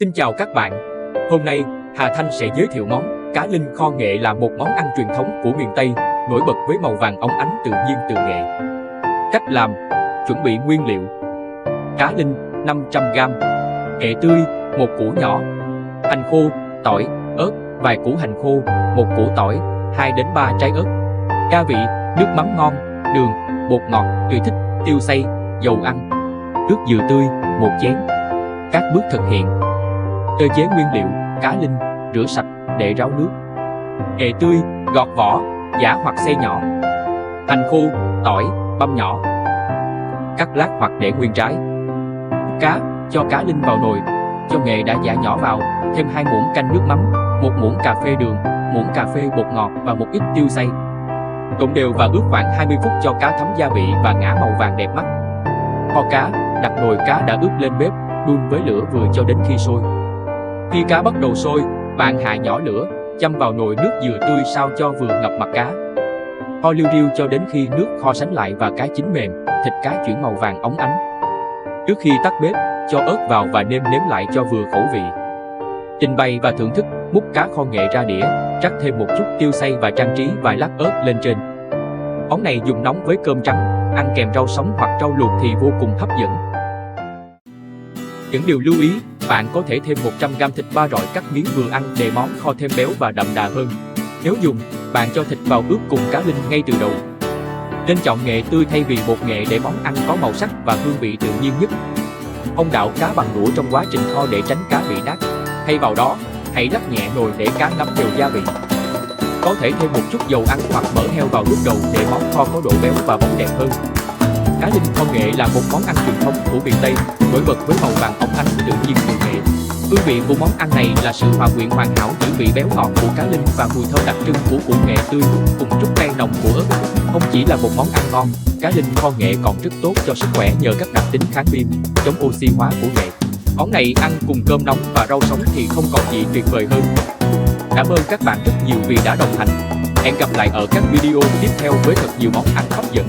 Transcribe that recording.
Xin chào các bạn. Hôm nay, Hà Thanh sẽ giới thiệu món cá linh kho nghệ là một món ăn truyền thống của miền Tây, nổi bật với màu vàng óng ánh tự nhiên từ nghệ. Cách làm: chuẩn bị nguyên liệu: cá linh 500g, nghệ tươi 1 củ nhỏ, hành khô, tỏi, ớt, vài củ hành khô, 1 củ tỏi, 2 đến 3 trái ớt, gia vị: nước mắm ngon, đường, bột ngọt tùy thích, tiêu xay, dầu ăn, nước dừa tươi 1 chén. Các bước thực hiện: sơ chế nguyên liệu: cá linh, rửa sạch, để ráo nước. Nghệ tươi, gọt vỏ, giã hoặc xay nhỏ. Hành khô, tỏi, băm nhỏ, cắt lát hoặc để nguyên trái. Cá, cho cá linh vào nồi, cho nghệ đã giã nhỏ vào, thêm 2 muỗng canh nước mắm, 1 muỗng cà phê đường, muỗng cà phê bột ngọt và một ít tiêu xay. Trộn đều và ướp khoảng 20 phút cho cá thấm gia vị và ngả màu vàng đẹp mắt. Kho cá, đặt nồi cá đã ướp lên bếp, đun với lửa vừa cho đến khi sôi. Khi cá bắt đầu sôi, bạn hạ nhỏ lửa, châm vào nồi nước dừa tươi sao cho vừa ngập mặt cá. Kho liu riu cho đến khi nước kho sánh lại và cá chín mềm, thịt cá chuyển màu vàng óng ánh. Trước khi tắt bếp, cho ớt vào và nêm nếm lại cho vừa khẩu vị. Trình bày và thưởng thức, múc cá kho nghệ ra đĩa, rắc thêm một chút tiêu xay và trang trí vài lát ớt lên trên. Món này dùng nóng với cơm trắng, ăn kèm rau sống hoặc rau luộc thì vô cùng hấp dẫn. Những điều lưu ý: bạn có thể thêm 100g thịt ba rọi cắt miếng vừa ăn để món kho thêm béo và đậm đà hơn. Nếu dùng, bạn cho thịt vào ướp cùng cá linh ngay từ đầu. Nên chọn nghệ tươi thay vì bột nghệ để món ăn có màu sắc và hương vị tự nhiên nhất. Không đảo cá bằng đũa trong quá trình kho để tránh cá bị nát. Thay vào đó, hãy lắc nhẹ nồi để cá ngấm đều gia vị. Có thể thêm một chút dầu ăn hoặc mỡ heo vào lúc đầu để món kho có độ béo và bóng đẹp hơn. Cá linh kho nghệ là một món ăn truyền thống của miền Tây, nổi bật với màu vàng óng ánh tự nhiên từ nghệ. Hương vị của món ăn này là sự hòa quyện hoàn hảo giữa vị béo ngọt của cá linh và mùi thơm đặc trưng của củ nghệ tươi cùng chút cay nồng của ớt. Không chỉ là một món ăn ngon, cá linh kho nghệ còn rất tốt cho sức khỏe nhờ các đặc tính kháng viêm, chống oxy hóa của nghệ. Món này ăn cùng cơm nóng và rau sống thì không còn gì tuyệt vời hơn. Cảm ơn các bạn rất nhiều vì đã đồng hành. Hẹn gặp lại ở các video tiếp theo với thật nhiều món ăn hấp dẫn.